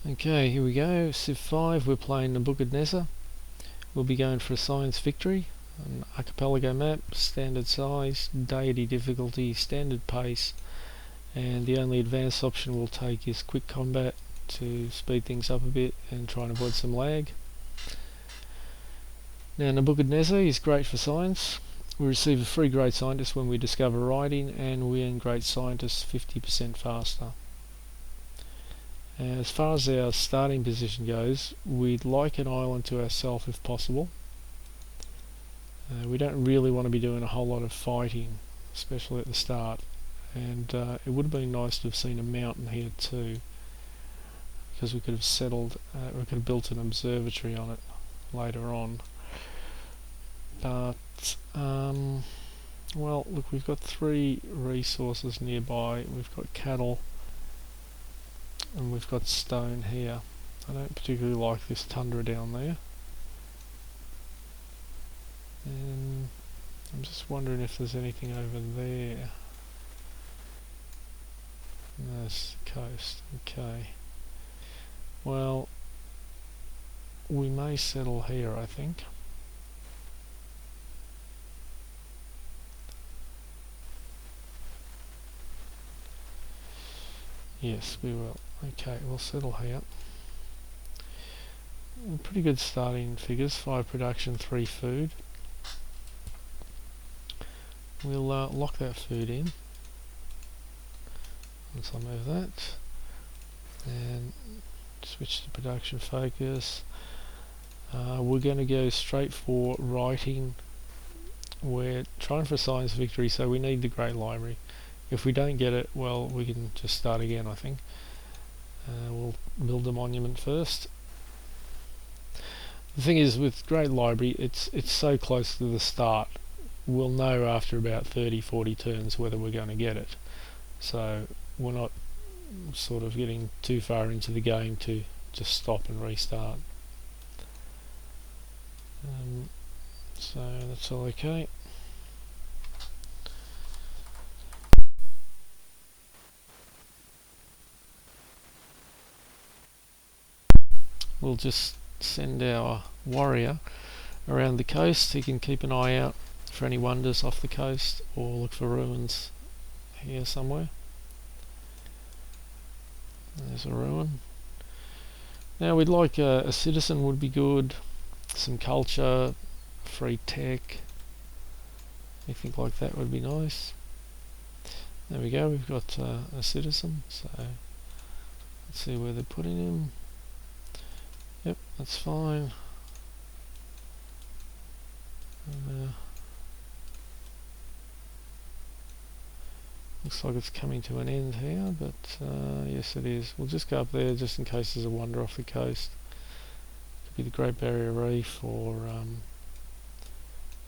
Okay, here we go. Civ 5, we're playing Nebuchadnezzar. We'll be going for a science victory. An archipelago map, standard size, deity difficulty, standard pace, and the only advanced option we'll take is quick combat to speed things up a bit and try and avoid some lag. Now, Nebuchadnezzar is great for science. We receive a free Great Scientist when we discover writing, and we earn Great Scientist 50% faster. As far as our starting position goes, we'd like an island to ourselves if possible. We don't really want to be doing a whole lot of fighting, especially at the start, and it would have been nice to have seen a mountain here too, because we could have settled, we could have built an observatory on it later on. But well, look, we've got 3 resources nearby. We've got cattle and we've got stone here. I don't particularly like this tundra down there, and I'm just wondering if there's anything over there. No, it's the coast. Okay, well, we may settle here, I think. Yes, we will. Okay, we'll settle here. Pretty good starting figures. 5 production, 3 food. We'll lock that food in once I move that, and switch to production focus. We're going to go straight for writing. We're trying for science victory, so we need the Great Library. If we don't get it, well, we can just start again, I think. We'll build a monument first. The thing is, with Great Library, it's so close to the start. We'll know after about 30-40 turns whether we're going to get it. So we're not sort of getting too far into the game to just stop and restart. So that's all okay. We'll just send our warrior around the coast. He can keep an eye out for any wonders off the coast or look for ruins here somewhere. There's a ruin. Now we'd like a citizen would be good, some culture, free tech, anything like that would be nice. There we go, we've got a citizen, so let's see where they're putting him. Yep, that's fine. Looks like it's coming to an end here, but yes it is. We'll just go up there just in case there's a wonder off the coast. Could be the Great Barrier Reef or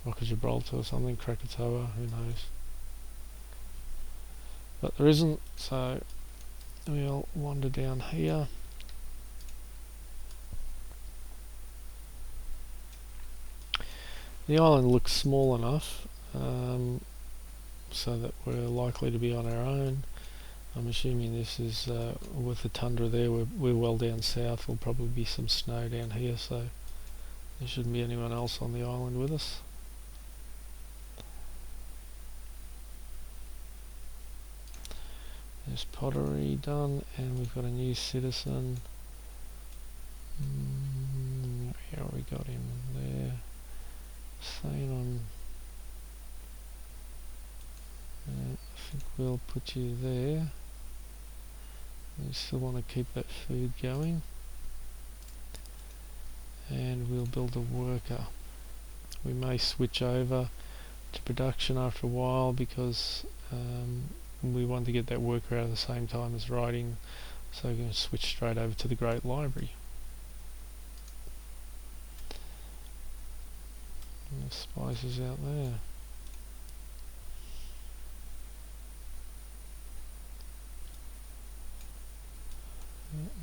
Rock of Gibraltar or something, Krakatoa, who knows. But there isn't, so we'll wander down here. The island looks small enough so that we're likely to be on our own. I'm assuming this is with the tundra there, we're well down south. There'll probably be some snow down here, so there shouldn't be anyone else on the island with us. There's pottery done, and we've got a new citizen. Where we got him there? Staying on. I think we'll put you there. We still want to keep that food going, and we'll build a worker. We may switch over to production after a while because we want to get that worker out at the same time as writing, so we're going to switch straight over to the Great Library. And the spices out there.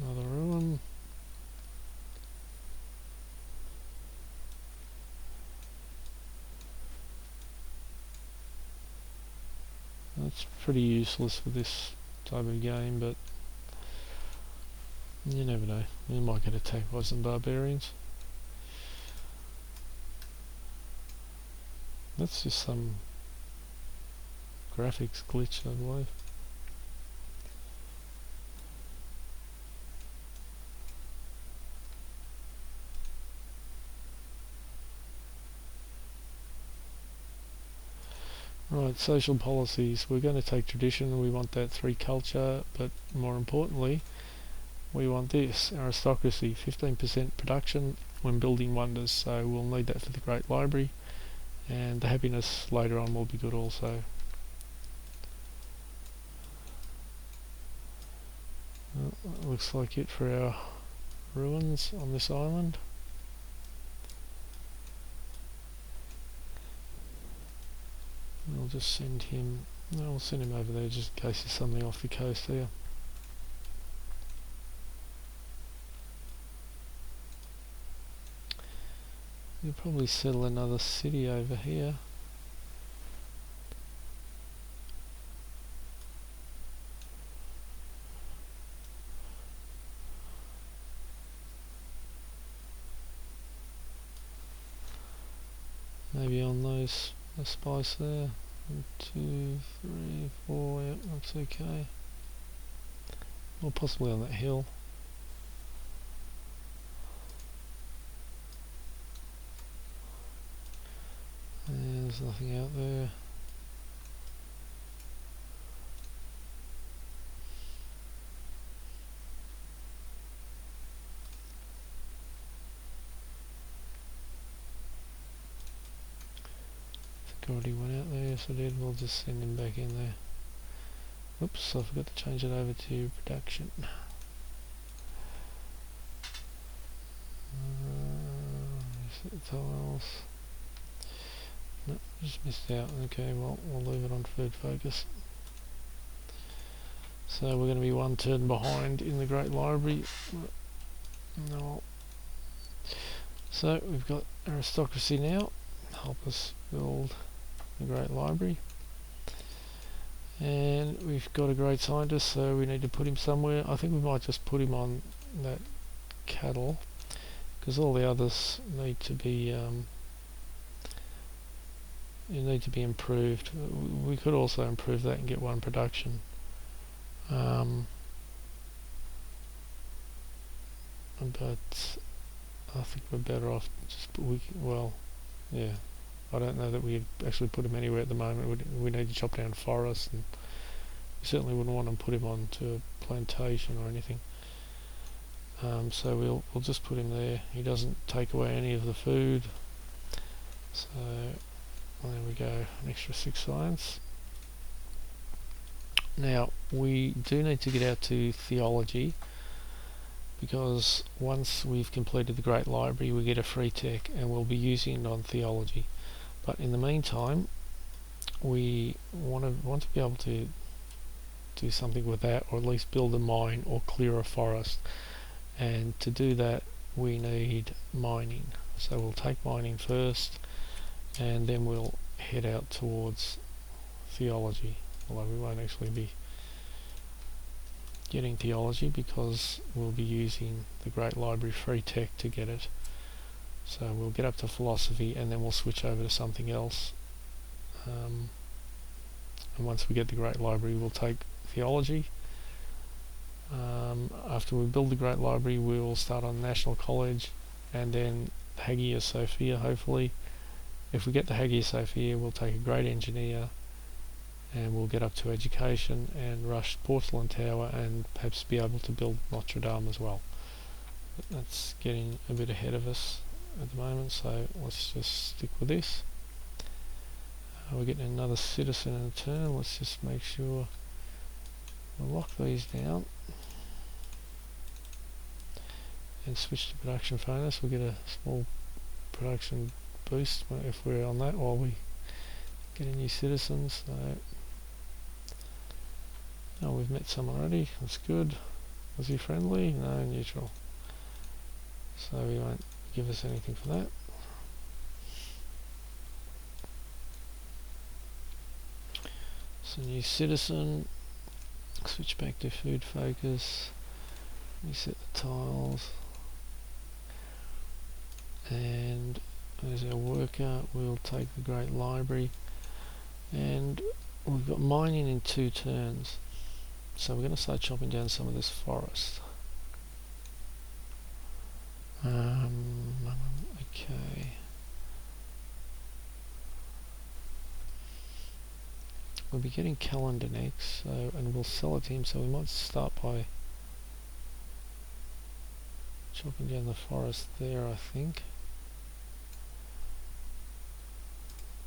Another ruin. That's pretty useless for this type of game, but You never know. You might get attacked by some barbarians. That's just some graphics glitch, I believe. Right, social policies. We're going to take tradition. We want that 3 culture, but more importantly, we want this, aristocracy, 15% production when building wonders. So we'll need that for the Great Library, and the happiness later on will be good also. Well, looks like it for our ruins on this island. We'll just send him, no, we'll send him over there just in case there's something off the coast there. We'll probably settle another city over here. Maybe on those, the spice there. 1, 2, 3, 4, yep, that's okay. Or possibly on that hill. There's nothing out there. I already went out there, yes I did. We'll just send him back in there. Oops, I forgot to change it over to production. Tiles. No, just missed out. Okay, well, we'll leave it on food focus. So we're going to be 1 turn behind in the Great Library. No. So we've got aristocracy now. Help us build the Great Library. And we've got a great scientist, so we need to put him somewhere. I think we might just put him on that cattle, because all the others need to be improved. We could also improve that and get 1 production. But I think we're better off just yeah. I don't know that we actually put him anywhere at the moment. We need to chop down forests, and we certainly wouldn't want to put him onto a plantation or anything. So we'll just put him there. He doesn't take away any of the food. So there we go, an extra 6 science. Now we do need to get out to theology, because once we've completed the Great Library we get a free tech and we'll be using it on theology. But in the meantime we want to be able to do something with that, or at least build a mine or clear a forest, and to do that we need mining. So we'll take mining first and then we'll head out towards theology, although we won't actually be getting theology because we'll be using the Great Library free tech to get it. So we'll get up to philosophy and then we'll switch over to something else. And once we get the Great Library we'll take theology. After we build the Great Library we'll start on National College and then Hagia Sophia hopefully. If we get the Hagia Sophia we'll take a great engineer and we'll get up to education and rush Porcelain Tower and perhaps be able to build Notre Dame as well. But that's getting a bit ahead of us at the moment, so let's just stick with this. We're getting another citizen in a turn. Let's just make sure we'll lock these down and switch to production furnace. We'll get a small production boost if we're on that while we get a new citizen. So oh, we've met someone already, that's good. Was he friendly? No, neutral. So he won't give us anything for that. So new citizen, switch back to food focus. Reset the tiles. And as our worker, we'll take the Great Library. And we've got mining in 2 turns. So we're going to start chopping down some of this forest. Okay. We'll be getting Calendar next, so, and we'll sell it to him, so we might start by chopping down the forest there, I think.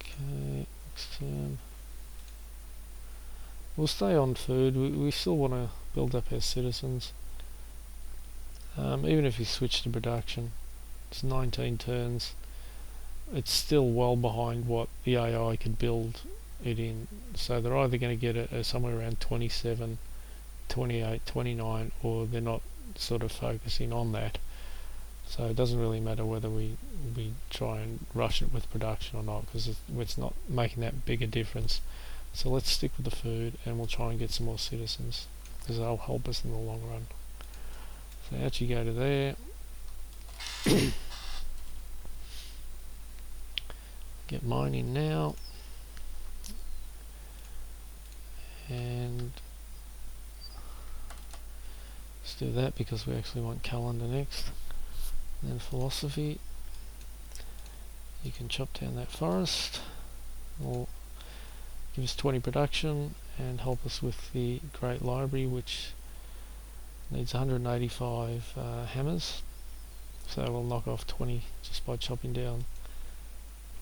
Okay, next turn. We'll stay on food. We still want to build up our citizens. Even if we switch to production, it's 19 turns. It's still well behind what the AI could build it in. So they're either going to get it somewhere around 27, 28, 29, or they're not sort of focusing on that. So it doesn't really matter whether we try and rush it with production or not, because it's not making that big a difference. So let's stick with the food, and we'll try and get some more citizens, because they'll help us in the long run. So out you go to there. Get mining now. And let's do that because we actually want Calendar next. And then philosophy. You can chop down that forest. Or give us 20 production and help us with the Great Library, which needs 185 hammers. So we'll knock off 20 just by chopping down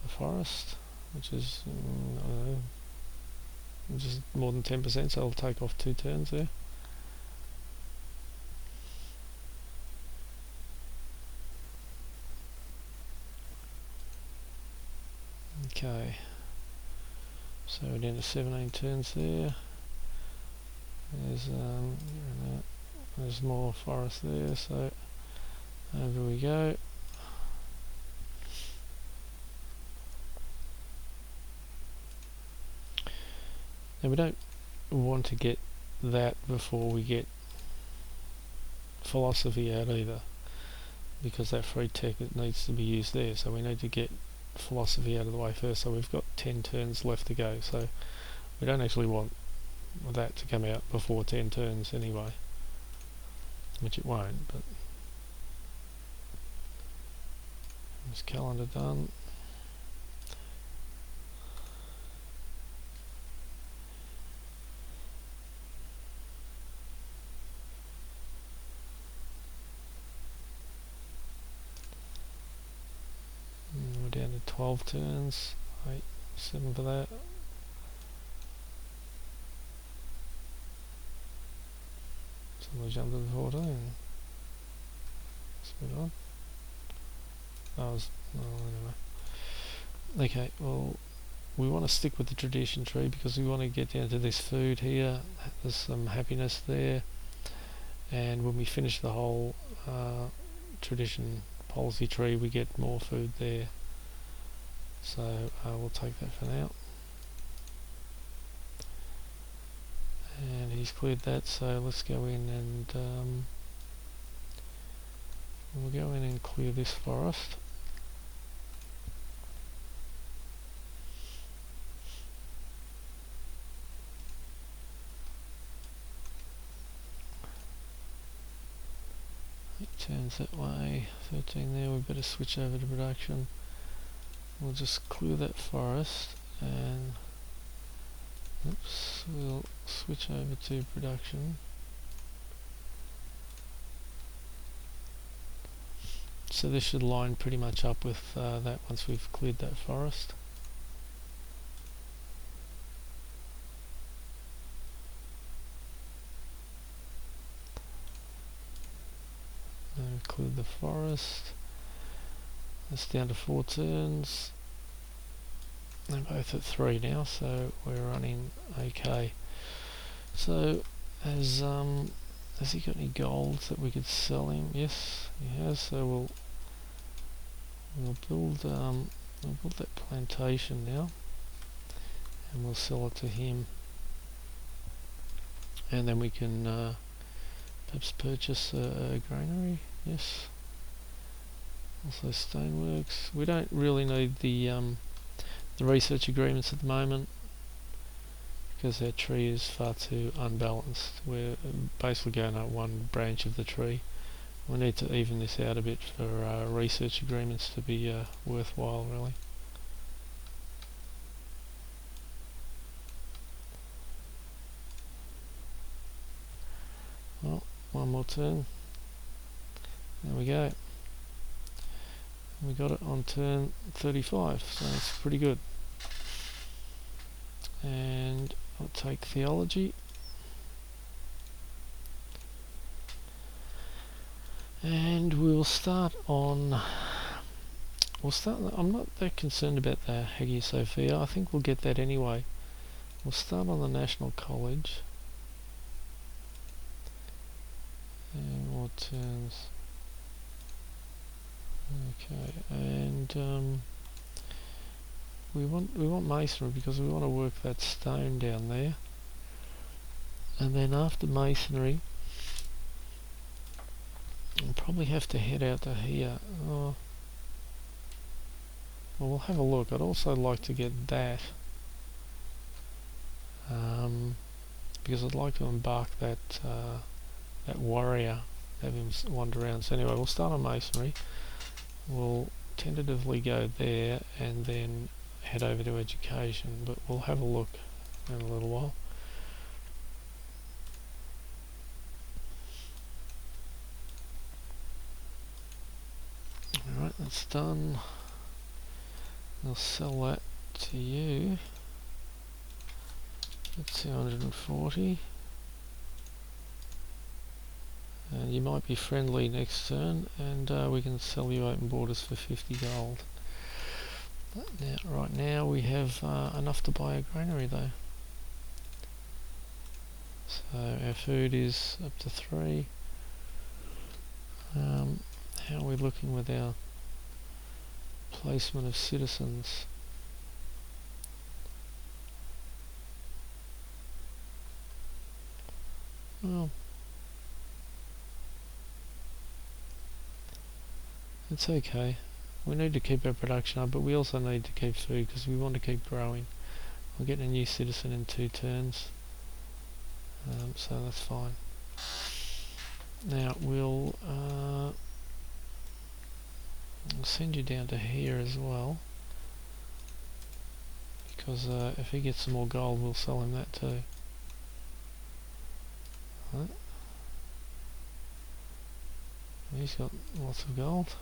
the forest, which is I don't know, just more than 10%, so I'll take off 2 turns there. Okay, so we're down to 17 turns there. There's more forest there, so over we go. Now we don't want to get that before we get philosophy out either, because that free tech, it needs to be used there, so we need to get philosophy out of the way first. So we've got 10 turns left to go, so we don't actually want that to come out before 10 turns anyway, which it won't. But this Calendar done. We're down to 12 turns. 8, 7 for that. Somebody jumped to the 14. That's a bit odd. Anyway. Okay, well, we want to stick with the tradition tree because we want to get down to this food here. There's some happiness there, and when we finish the whole tradition policy tree, we get more food there. So we'll take that for now. And he's cleared that, so let's go in and we'll go in and clear this forest. It turns that way. 13 there. We better switch over to production. We'll just clear that forest and oops, we'll switch over to production. So this should line pretty much up with that once we've cleared that forest. And we've cleared the forest. That's down to 4 turns. They're both at 3 now, so we're running okay. So has he got any golds that we could sell him? Yes, he has. So we'll build that plantation now, and we'll sell it to him, and then we can Perhaps purchase a granary. Yes. Also stoneworks. We don't really need the research agreements at the moment because our tree is far too unbalanced. We're basically going up one branch of the tree. We need to even this out a bit for research agreements to be worthwhile, really. Well, one more turn. There we go. We got it on turn 35, so it's pretty good. And I'll take theology. And we'll start on... I'm not that concerned about the Hagia Sophia. I think we'll get that anyway. We'll start on the National College. And more turns. Okay, and we want masonry because we want to work that stone down there. And then after masonry, we'll probably have to head out to here. Oh, well, we'll have a look. I'd also like to get that. Because I'd like to embark that warrior, have him wander around. So anyway, we'll start on masonry. We'll tentatively go there and then head over to education, but we'll have a look in a little while. Alright, that's done. I'll sell that to you. That's 240. And you might be friendly next turn, and we can sell you open borders for 50 gold. Now, right now we have enough to buy a granary though. So our food is up to 3. How are we looking with our placement of citizens? Well, it's okay. We need to keep our production up, but we also need to keep food because we want to keep growing. We're getting a new citizen in 2 turns, so that's fine. Now we'll send you down to here as well, because if he gets some more gold, we'll sell him that too. Right. He's got lots of gold.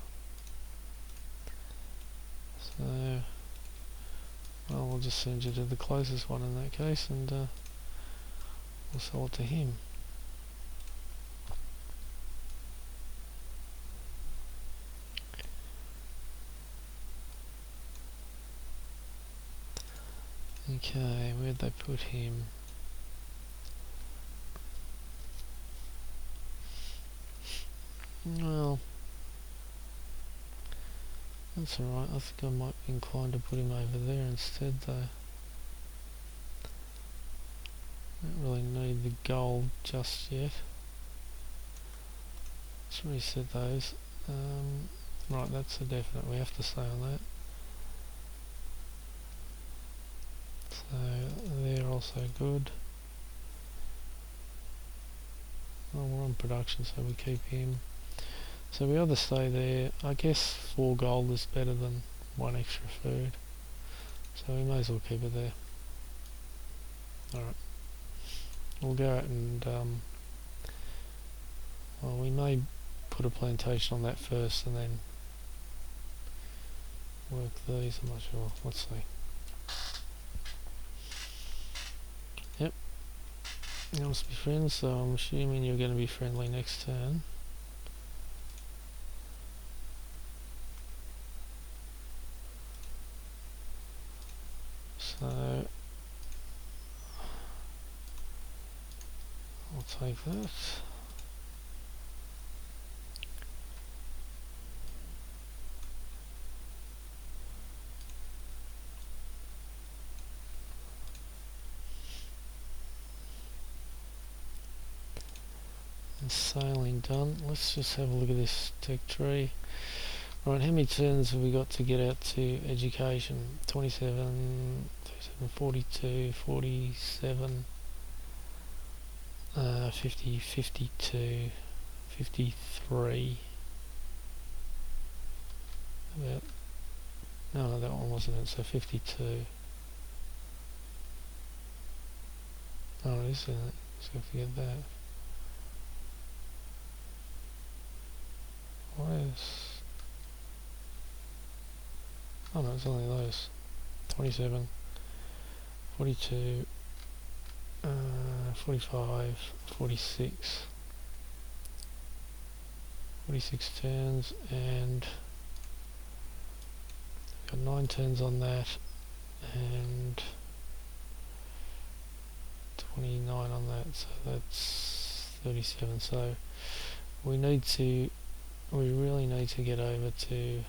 So, well, we'll just send you to the closest one in that case, and we'll sell it to him. Okay, where'd they put him? Well, that's alright. I think I might be inclined to put him over there instead though. Don't really need the gold just yet. Let's reset those. Right, that's a definite. We have to stay on that. So they're also good. Well, we're on production, so we keep him. So we either stay there. I guess 4 gold is better than 1 extra food. So we may as well keep it there. Alright. We'll go out and, well, we may put a plantation on that first and then work these. I'm not sure. Let's see. Yep. You must be friends, so I'm assuming you're going to be friendly next turn. So I'll take that. Sailing done. Let's just have a look at this tech tree. Right, how many turns have we got to get out to education? 27, 37, 42, 47, 50, 52, 53. About, no, that one wasn't it, so 52. Oh, it is, isn't it? So forget that. Why is... Oh no, it's only those. 27, 42, 45, 46. 46 turns, and got 9 turns on that, and 29 on that, so that's 37. So we really need to get over to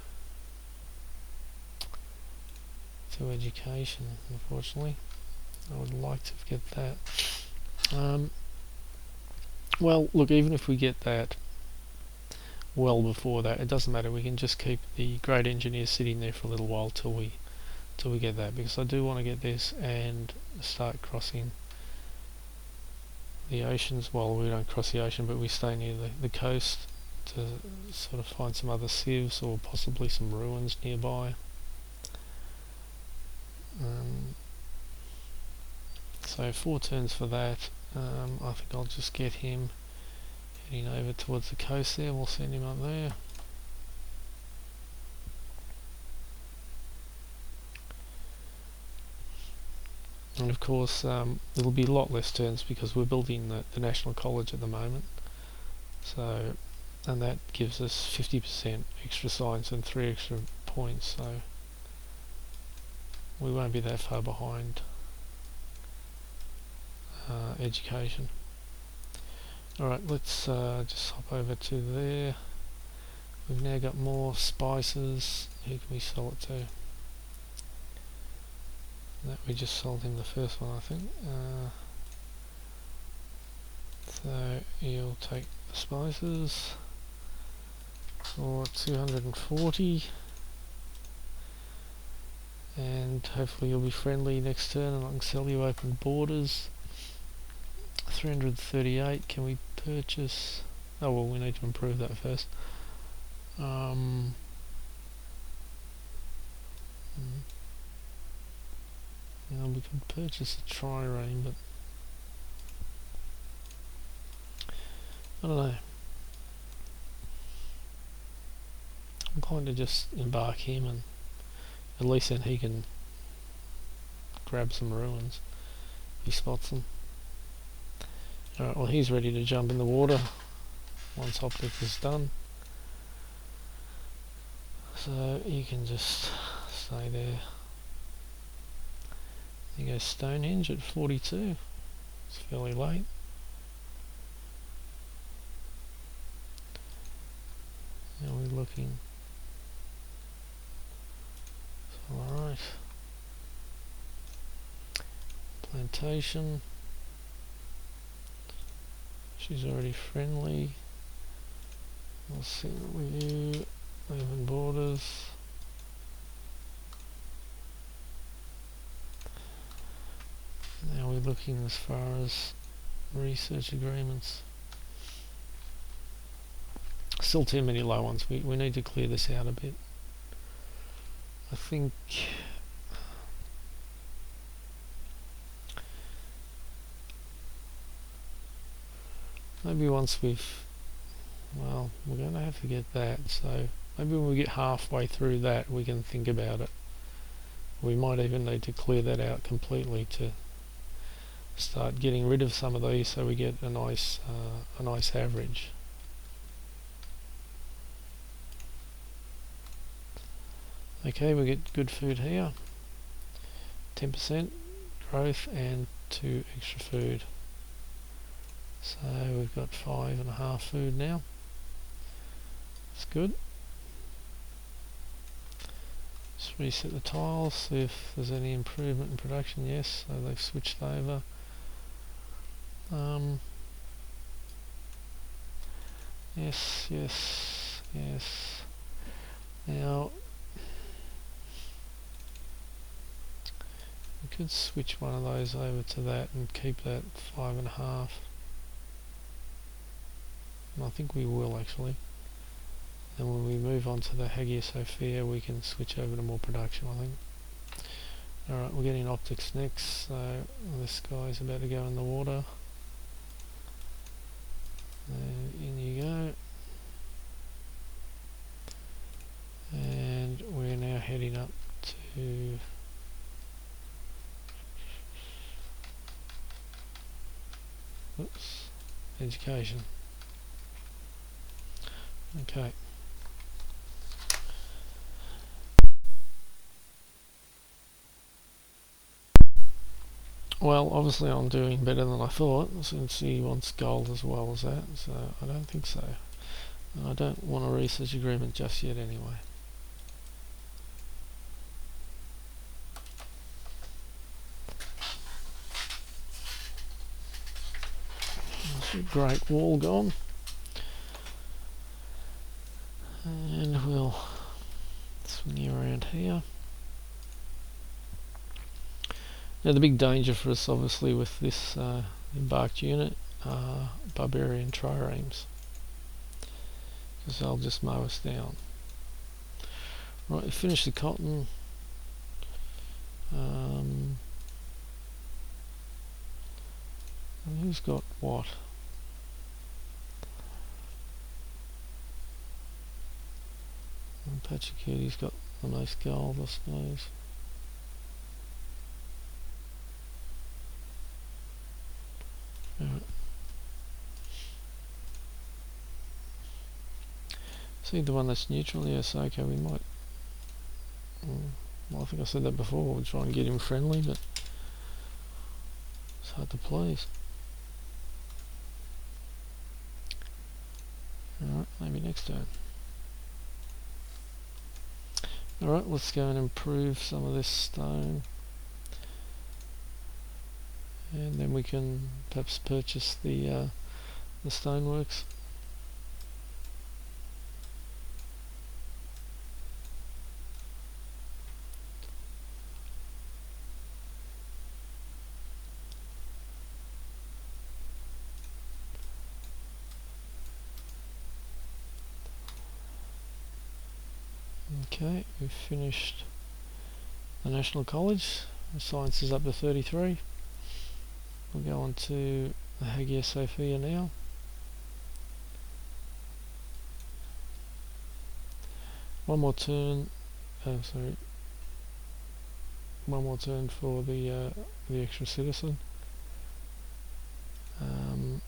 education, unfortunately. I would like to get that. Well, look, even if we get that well before that, it doesn't matter. We can just keep the great engineer sitting there for a little while till we get that, because I do want to get this and start crossing the oceans. Well, we don't cross the ocean, but we stay near the coast to sort of find some other civs or possibly some ruins nearby. So 4 turns for that. I think I'll just get him heading over towards the coast there. We'll send him up there. And of course there'll be a lot less turns because we're building the National College at the moment. So, and that gives us 50% extra science and 3 extra points, so we won't be that far behind education. Alright, let's just hop over to there. We've now got more spices. Who can we sell it to? That we just sold him the first one, I think. So he'll take the spices for 240, and hopefully you'll be friendly next turn and I can sell you open borders. 338. Can we purchase? Oh well, we need to improve that first. We can purchase a trireme, but I don't know. I'm going to just embark him, and at least then he can grab some ruins if he spots them. Alright, well he's ready to jump in the water once Optic is done. So you can just stay there. There goes Stonehenge at 42. It's fairly late. Now we're looking. Alright. Plantation. She's already friendly. We'll see with you. Urban borders. Now we're looking as far as research agreements. Still too many low ones. We need to clear this out a bit. I think maybe once we're going to have to get that, so maybe when we get halfway through that we can think about it. We might even need to clear that out completely to start getting rid of some of these so we get a nice average. Okay, we get good food here. 10% growth and 2 extra food. So we've got 5.5 food now. That's good. Just reset the tiles, see if there's any improvement in production. Yes, so they've switched over. Yes, yes, yes. Now, we could switch one of those over to that and keep that 5.5. And I think we will actually. And when we move on to the Hagia Sophia, we can switch over to more production, I think. Alright, we're getting optics next, so this guy's about to go in the water. And in you go. And we're now heading up to education. Okay. Well, obviously I'm doing better than I thought, since he wants gold as well as that, so I don't think so. I don't want a research agreement just yet anyway. Great Wall gone. And we'll swing around here. Now the big danger for us obviously with this embarked unit are barbarian triremes, because they'll just mow us down. Right, we finished the cotton. Who's got what? Pachacuti's got the most gold, I suppose. Alright. See the one that's neutral? Yes, okay, we might... well, I think I said that before, we'll try and get him friendly, but it's hard to please. Alright, maybe next turn. Alright, let's go and improve some of this stone. And then we can perhaps purchase the stoneworks. Okay, we've finished the National College. The science is up to 33. We'll go on to the Hagia Sophia now. One more turn. Sorry. One more turn for the extra citizen. And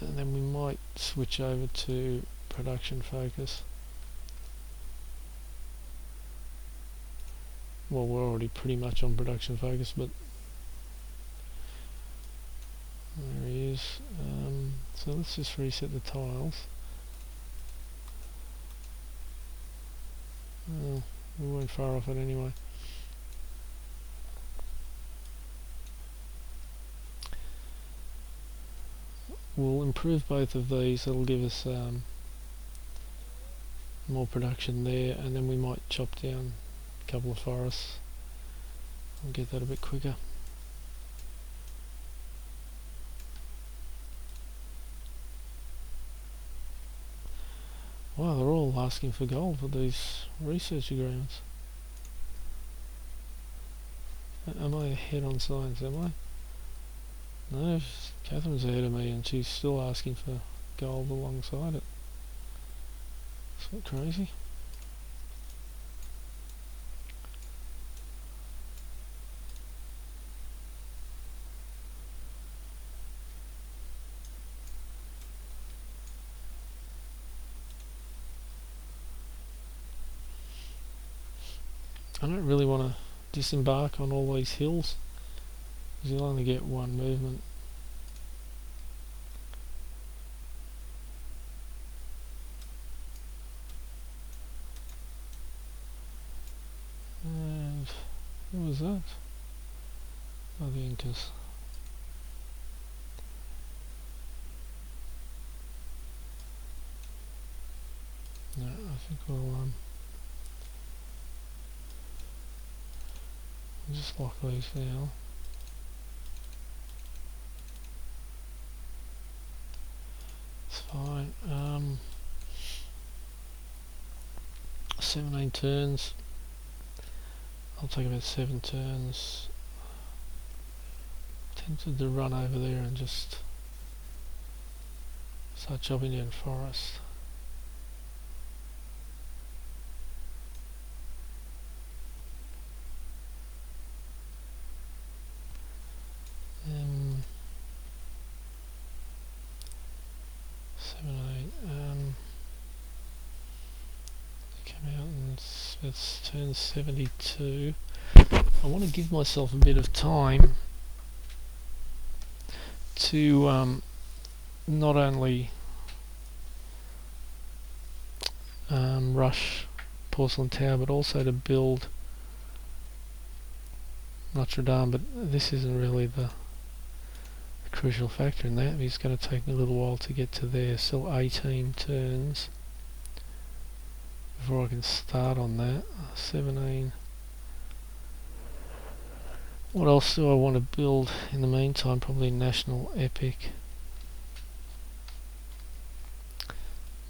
then we might switch over to production focus. Well, we're already pretty much on production focus, but there he is. So let's just reset the tiles. Oh, we weren't far off it anyway. We'll improve both of these. That'll give us more production there, and then we might chop down a couple of forests and get that a bit quicker. Wow, they're all asking for gold for these research agreements. Am I ahead on science, am I? No, Catherine's ahead of me and she's still asking for gold alongside it. It's not crazy. I don't really want to disembark on all these hills, because you'll only get one movement. And what was that? Oh, the Incas. . think we'll just lock these now. It's fine. 17 turns. I'll take about 7 turns. Tempted to run over there and just start chopping down forest. Come out and it's turn 72. I want to give myself a bit of time to not only rush Porcelain Tower but also to build Notre Dame, but this isn't really the crucial factor in that. It's going to take me a little while to get to there. Still 18 turns before I can start on that. 17. What else do I want to build in the meantime? Probably National Epic.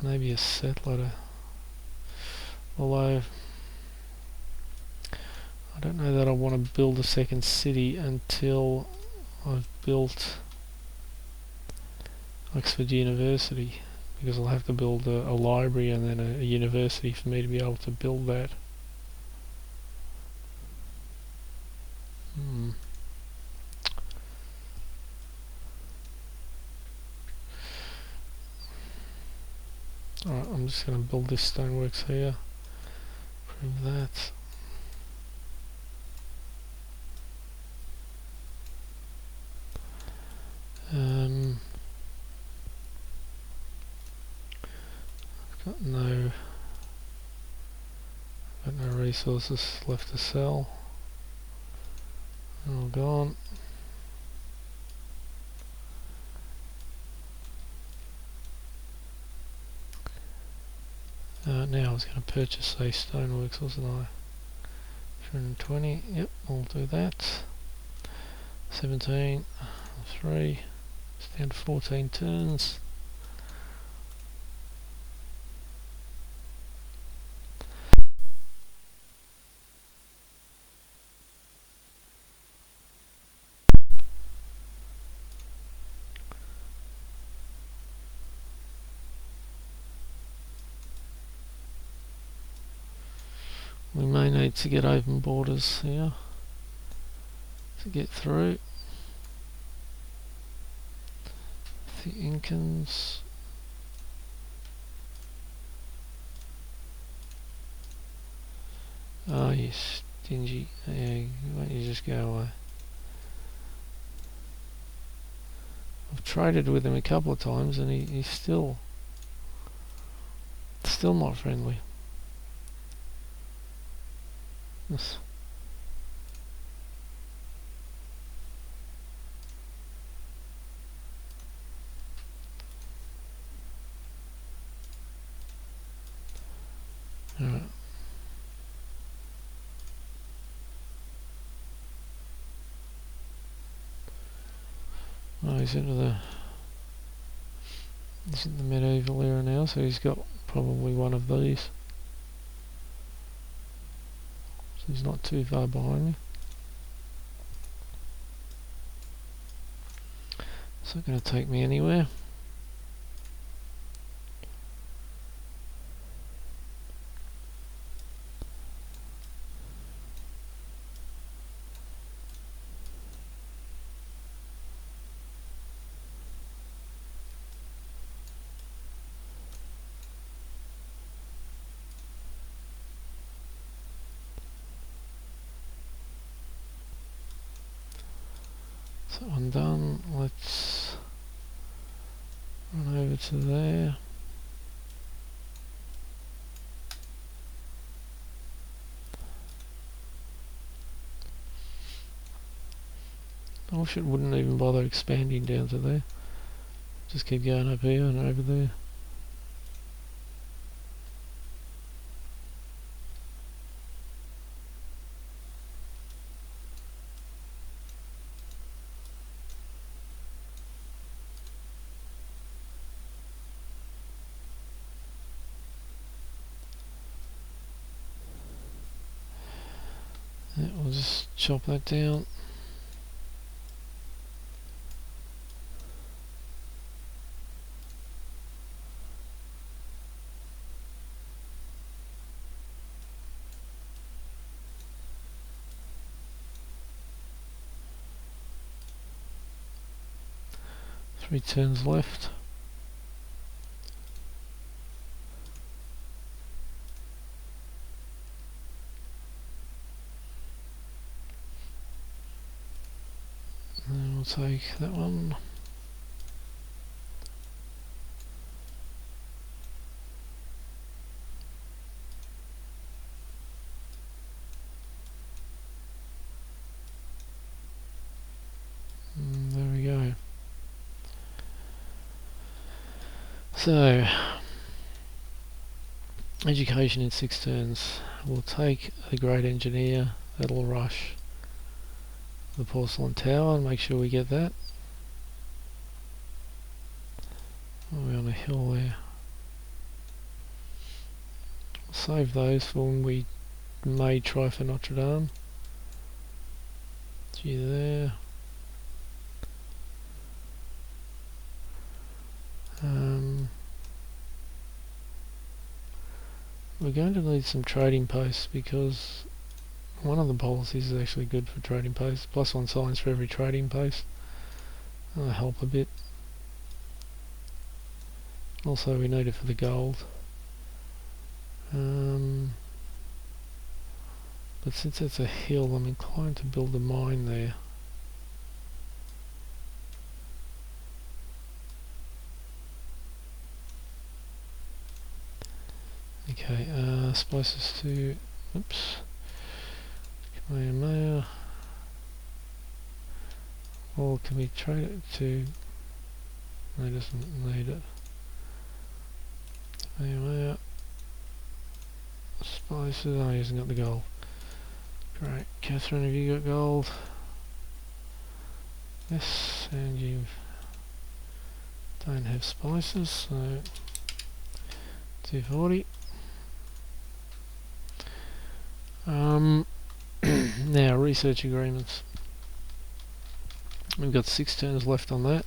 Maybe a settler. Although I don't know that I want to build a second city until I've built Oxford University, because I'll have to build a library and then a university for me to be able to build that. Alright, I'm just going to build this stoneworks here. Prove that. I've got no resources left to sell. They're all gone. Now I was going to purchase a stoneworks, wasn't I? 320, yep, I'll do that. 17, 3, it's down to 14 turns. We may need to get open borders here to get through. The Incans. Oh, you stingy. Yeah, why don't you just go away? I've traded with him a couple of times and he's still not friendly. Yes. Alright. Oh, he's into the medieval era now, so he's got probably one of these. So he's not too far behind me. It's not going to take me anywhere. So I'm done. Let's run over to there. I wish it wouldn't even bother expanding down to there. Just keep going up here and over there. Yeah, we'll just chop that down. Three turns left. And we'll take that one. And there we go. So, education in 6 turns. We'll take the Great Engineer. That'll rush the Porcelain Tower and make sure we get that. We're on a hill there. We'll save those for when we may try for Notre Dame. Gee there. We're going to need some trading posts because one of the policies is actually good for trading posts. +1 science for every trading post. That'll help a bit. Also we need it for the gold. But since it's a hill, I'm inclined to build a mine there. Okay, spices to, oops, Kamehameha. Or can we trade it to, no, it doesn't need it. Kamehameha. Spices, oh, he hasn't got the gold. Great, Catherine, have you got gold? Yes, and you don't have spices, so 240. Now research agreements. We've got 6 turns left on that.